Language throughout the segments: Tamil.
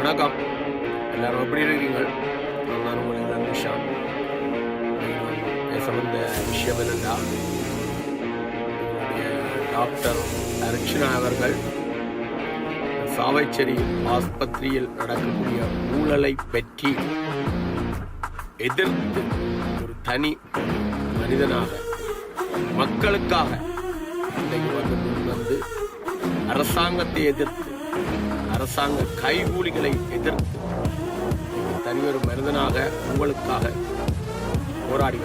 வணக்கம், எல்லாரும் எப்படி இருக்கீங்க? நான் உங்கள் நிஷான். பேச வந்த விஷயம் என்னென்னா, டாக்டர் அர்ச்சனா அவர்கள் சாவைச்சேரி ஆஸ்பத்திரியில் நடக்கக்கூடிய ஊழலை பற்றி எதிர்த்து ஒரு தனி மனிதனாக மக்களுக்காக வந்து அரசாங்கத்தை எதிர்த்து, அரசாங்க கைகூலிகளை எதிர்த்து தனியொரு மனிதனாக உங்களுக்காக போராடி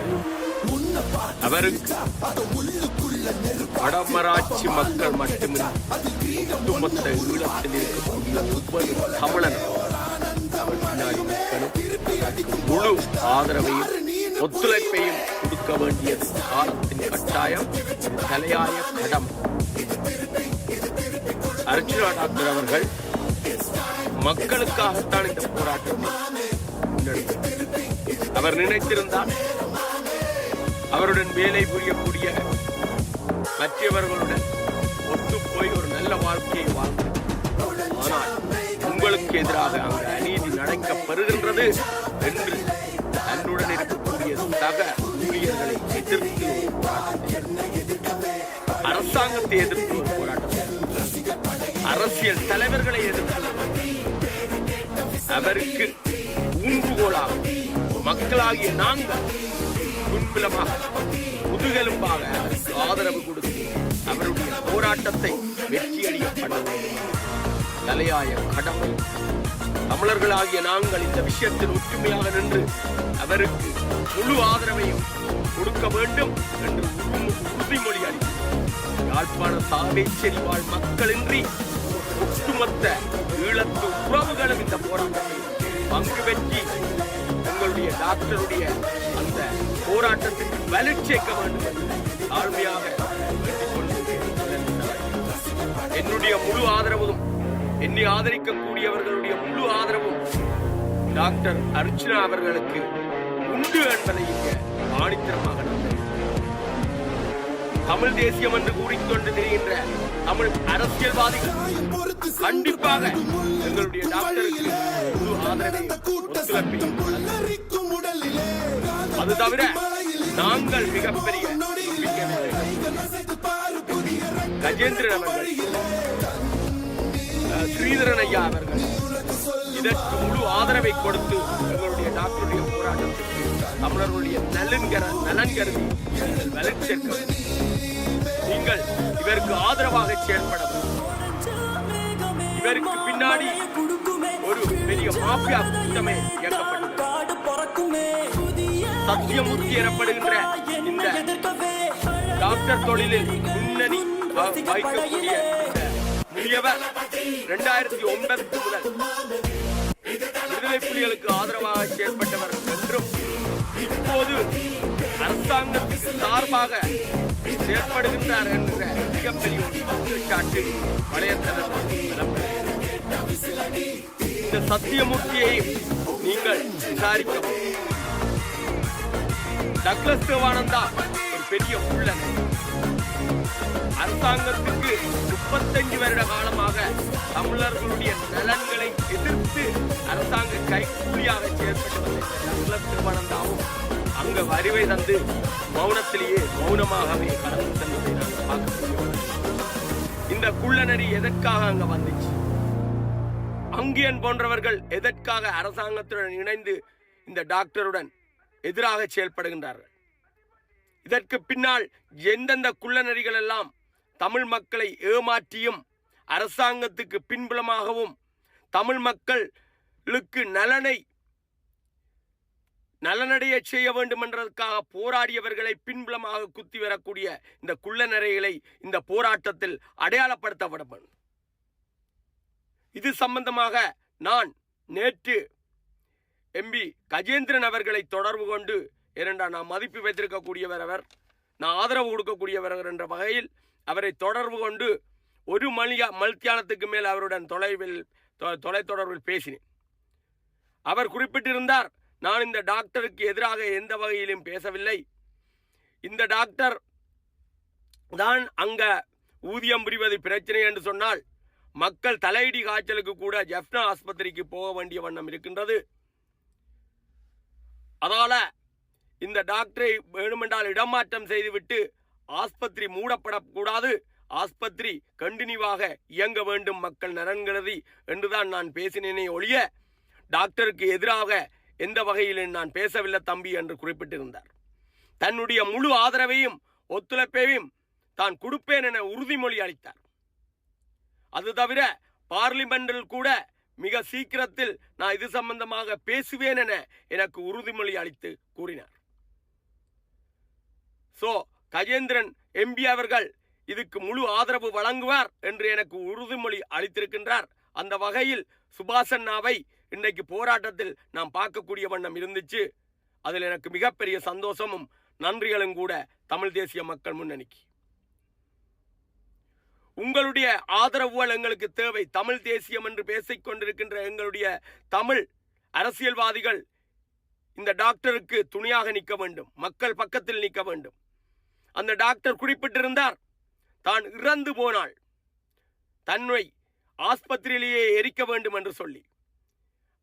அவருக்கு வடமராட்சி மக்கள் மட்டுமில்லை, ஒட்டுமொத்த ஈழத்தில் இருக்கக்கூடிய ஒவ்வொரு தமிழன் அவர் பின்னாடி மக்களும் முழு ஆதரவையும் ஒத்துழைப்பையும் கொடுக்க வேண்டியது காலத்தின் கட்டாயம், தலையாய கடம். அர்ச்சனா டாக்டர் அவர்கள் மக்களுக்காகத்தான் இந்த போராட்டத்தை முன்னெடுத்தார். அவர் நினைத்திருந்தார் அவருடன் வேலை புரியக்கூடிய மற்றவர்களுடன் ஒத்துப்போய் ஒரு நல்ல வாழ்க்கையை வாழ்ந்தார். ஆனால் உங்களுக்கு எதிராக அங்கு அநீதி நடக்கப்பெறுகின்றது என்று தன்னுடன் இருக்கக்கூடிய சக ஊழியர்களை எதிர்த்து அரசாங்கத்தை எதிர்த்து ஒரு போராட்டம், அரசியல் தலைவர்களை எதிர்த்து அவருக்கு ஊன்றுகோலாக மக்களாகிய நாங்கள் முன்பிலமாக முதுகெலும்பாக ஆதரவு கொடுத்து அவருடைய போராட்டத்தை வெற்றியடைய பண்ண வேண்டும். தலையாய கடமை. தமிழர்களாகிய நாங்கள் இந்த விஷயத்தில் ஒற்றுமையாக நின்று அவருக்கு முழு ஆதரவையும் கொடுக்க வேண்டும் என்று உறுதிமொழி அளித்தார். யாழ்ப்பாண சாவேச்சேரி வாழ் மக்களின்றி ஒட்டுமொத்த ஈழத்து உறவுகளும் இந்த போராட்டத்தில் பங்கு பெற்றி உங்களுடைய டாக்டருடைய அந்த போராட்டத்திற்கு வலு சேர்க்க வேண்டும் என்று தாழ்மையாக என்னுடைய முழு ஆதரவும், என்னை ஆதரிக்கக்கூடியவர்களுடைய முழு ஆதரவும் டாக்டர் அர்ச்சனா அவர்களுக்கு உண்டு என்பதை இங்கே ஆணித்தரமாக தமிழ் தேசியம் என்று கூறிக்கொண்டு தெரிகின்ற தமிழ் அரசியல்வாதிகள் கண்டிப்பாக எங்களுடைய டாக்டருக்கு முழு ஆதரவை ஒத்துழைப்பையும், அது தவிர நாங்கள் மிகப்பெரிய கஜேந்திரன் அவர்கள், ஸ்ரீதரன் ஐயா அவர்கள் இதற்கு முழு ஆதரவை கொடுத்து எங்களுடைய டாக்டருடைய போராட்டத்திற்கு தமிழர்களுடைய நலன் கருதி வலு சேர்க்க நீங்கள் இவருக்கு ஆதரவாக செயல்பட இவருக்கு பின்னாடி ஒரு பெரிய மாஃபியா கூட்டமே இயக்கப்பட்டது. சத்தியமூர்த்தி எனப்படுகின்ற இந்த டாக்டர் தொழிலில் முன்னணி வைக்கக்கூடிய முதியவர் 2009 முதல் விடுதலை புலிகளுக்கு ஆதரவாக செயல்பட்டவர் என்றும் இப்போது அரசாங்கத்துக்கு சார்பாக செயல்படுகின்றார் என்ற மிகப்பெரிய குற்றச்சாட்டு வளையத்தளத்தில் இந்த சத்தியமூர்த்தியை நீங்கள் விசாரிக்கவும். டக்ளஸ் தேவானந்தா ஒரு பெரிய உள்ளன், அரசாங்கத்துக்கு 35 வருட காலமாக தமிழர்களுடைய நலன்களை எதிர்த்து அரசாங்க கைக்கூலியாக செயல்பட்டு டக்ளஸ் தேவானந்தாவும் அங்க வருகை தந்து மௌனமாகவே கடந்து செல்வதை நாங்கள் பார்க்க. இந்த குள்ளநரி எதற்காக அங்க வந்துச்சு? அங்கியன் போன்றவர்கள் எதற்காக அரசாங்கத்துடன் இணைந்து இந்த டாக்டருடன் எதிராக செயல்படுகின்றார்கள்? இதற்கு பின்னால் எந்தெந்த குள்ளநரிகள் எல்லாம் தமிழ் மக்களை ஏமாற்றியும் அரசாங்கத்துக்கு பின்புலமாகவும் தமிழ் மக்களுக்கு நலனடைய செய்ய வேண்டும் என்றதற்காக போராடியவர்களை பின்புலமாக குத்தி வரக்கூடிய இந்த குள்ளநரைகளை இந்த போராட்டத்தில் அடையாளப்படுத்தப்படும். இது சம்பந்தமாக நான் நேற்று எம்பி கஜேந்திரன் அவர்களை தொடர்பு கொண்டு, நான் மதிப்பு வைத்திருக்கக்கூடியவர் அவர், நான் ஆதரவு கொடுக்கக்கூடியவர் என்ற வகையில் அவரை தொடர்பு கொண்டு ஒரு மணித்தியானத்துக்கு மேல் அவருடன் தொலைத்தொடர்பில் பேசினேன். அவர் குறிப்பிட்டிருந்தார், நான் இந்த டாக்டருக்கு எதிராக எந்த வகையிலும் பேசவில்லை, இந்த டாக்டர் தான் அங்க ஊதியம் புரிவது பிரச்சனை என்று சொன்னால் மக்கள் தலையிடி காய்ச்சலுக்கு கூட ஜெஃப்னா ஆஸ்பத்திரிக்கு போக வேண்டிய வண்ணம் இருக்கின்றது. அதால இந்த டாக்டரை வேணுமென்றால் இடமாற்றம் செய்துவிட்டு ஆஸ்பத்திரி மூடப்படக்கூடாது, ஆஸ்பத்திரி கண்டினியூவாக இயங்க வேண்டும் மக்கள் நலன் கருதி என்றுதான் நான் பேசினேனே ஒழிய டாக்டருக்கு எதிராக எந்த வகையிலும் நான் பேசவில்லை தம்பி என்று குறிப்பிட்டிருந்தார். தன்னுடைய முழு ஆதரவையும் ஒத்துழைப்பையும் தான் கொடுப்பேன் என உறுதிமொழி அளித்தார். அது தவிர பார்லிமெண்டில் கூட மிக சீக்கிரத்தில் நான் இது சம்பந்தமாக பேசுவேன் என எனக்கு உறுதிமொழி அளித்து கூறினார். கஜேந்திரன் எம்பி அவர்கள் இதுக்கு முழு ஆதரவு வழங்குவார் என்று எனக்கு உறுதிமொழி அளித்திருக்கின்றார். அந்த வகையில் சுபாஷண்ணாவை இன்றைக்கு போராட்டத்தில் நாம் பார்க்கக்கூடிய வண்ணம் இருந்துச்சு. அதில் எனக்கு மிகப்பெரிய சந்தோஷமும் நன்றிகளும் கூட தமிழ் தேசிய மக்கள் முன்னணிக்கு. உங்களுடைய ஆதரவுகள் எங்களுக்கு தேவை. தமிழ் தேசியம் என்று பேசிக் கொண்டிருக்கின்ற எங்களுடைய தமிழ் அரசியல்வாதிகள் இந்த டாக்டருக்கு துணையாக நிற்க வேண்டும், மக்கள் பக்கத்தில் நிற்க வேண்டும். அந்த டாக்டர் குறிப்பிட்டிருந்தார், தான் இறந்து போனால் தன்னை ஆஸ்பத்திரியிலேயே எரிக்க வேண்டும் என்று சொல்லி.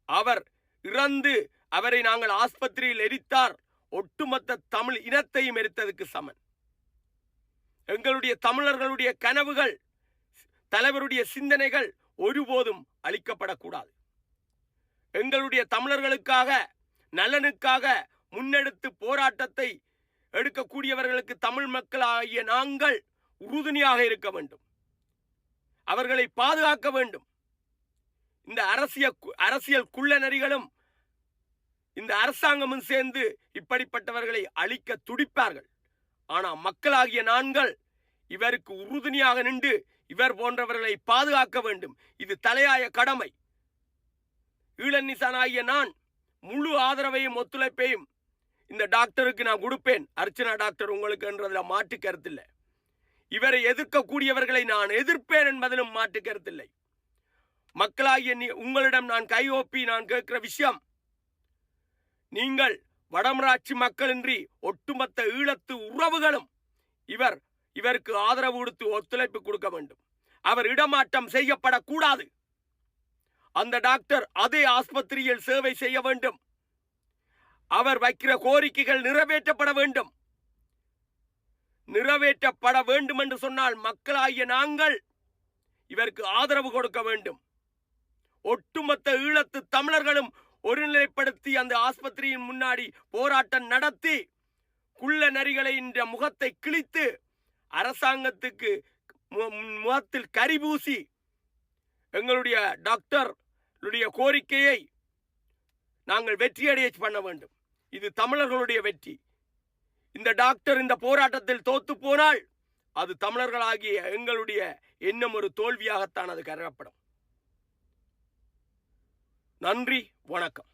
அவர் இறந்து அவரை நாங்கள் ஆஸ்பத்திரியில் எரித்தார் ஒட்டுமொத்த தமிழ் இனத்தையும் எரித்ததுக்கு சமன். எங்களுடைய தமிழர்களுடைய கனவுகள், தலைவருடைய சிந்தனைகள் ஒருபோதும் அழிக்கப்படக்கூடாது. எங்களுடைய தமிழர்களுக்காக நலனுக்காக முன்னெடுத்து போராட்டத்தை எடுக்கக்கூடியவர்களுக்கு தமிழ் மக்கள் ஆகிய நாங்கள் உறுதுணையாக இருக்க வேண்டும், அவர்களை பாதுகாக்க வேண்டும். இந்த அரசியல் குள்ள நரிகளும் இந்த அரசாங்கமும் சேர்ந்து இப்படிப்பட்டவர்களை அழிக்க துடிப்பார்கள். ஆனால் மக்களாகிய நாங்கள் இவருக்கு உறுதுணையாக நின்று இவர் போன்றவர்களை பாதுகாக்க வேண்டும். இது தலையாய கடமை. ஈழநிசானாகிய நான் முழு ஆதரவையும் ஒத்துழைப்பையும் இந்த டாக்டருக்கு நான் கொடுப்பேன். அர்ச்சனா டாக்டர் உங்களுக்கு என்றதில் மாற்று கருத்தில்லை. இவரை எதிர்க்கக்கூடியவர்களை நான் எதிர்ப்பேன் என்பதிலும் மாற்று கருத்தில்லை. மக்களாகிய உங்களிடம் நான் கையொப்பி நான் கேட்கிற விஷயம், நீங்கள் வடமராட்சி மக்களின்றி ஒட்டுமொத்த ஈழத்து உறவுகளும் இவருக்கு ஆதரவு கொடுத்து ஒத்துழைப்பு கொடுக்க வேண்டும். அவர் இடமாற்றம் செய்யப்படக்கூடாது. அந்த டாக்டர் அதே ஆஸ்பத்திரியில் சேவை செய்ய வேண்டும். அவர் வைக்கிற கோரிக்கைகள் நிறைவேற்றப்பட வேண்டும். நிறைவேற்றப்பட வேண்டும் என்று சொன்னால் மக்களாகிய நாங்கள் இவருக்கு ஆதரவு கொடுக்க வேண்டும். ஒட்டுமொத்த ஈழத்து தமிழர்களும் ஒருநிலைப்படுத்தி அந்த ஆஸ்பத்திரியின் முன்னாடி போராட்டம் நடத்தி குள்ள நரிகளை என்ற முகத்தை கிழித்து அரசாங்கத்துக்கு முகத்தில் கரிபூசி எங்களுடைய டாக்டருடைய கோரிக்கையை நாங்கள் வெற்றியடைய பண்ண வேண்டும். இது தமிழர்களுடைய வெற்றி. இந்த டாக்டர் இந்த போராட்டத்தில் தோத்து போனால் அது தமிழர்களாகிய எங்களுடைய இன்னும் ஒரு தோல்வியாகத்தான் அது கருதப்படும். நன்றி, வணக்கம்.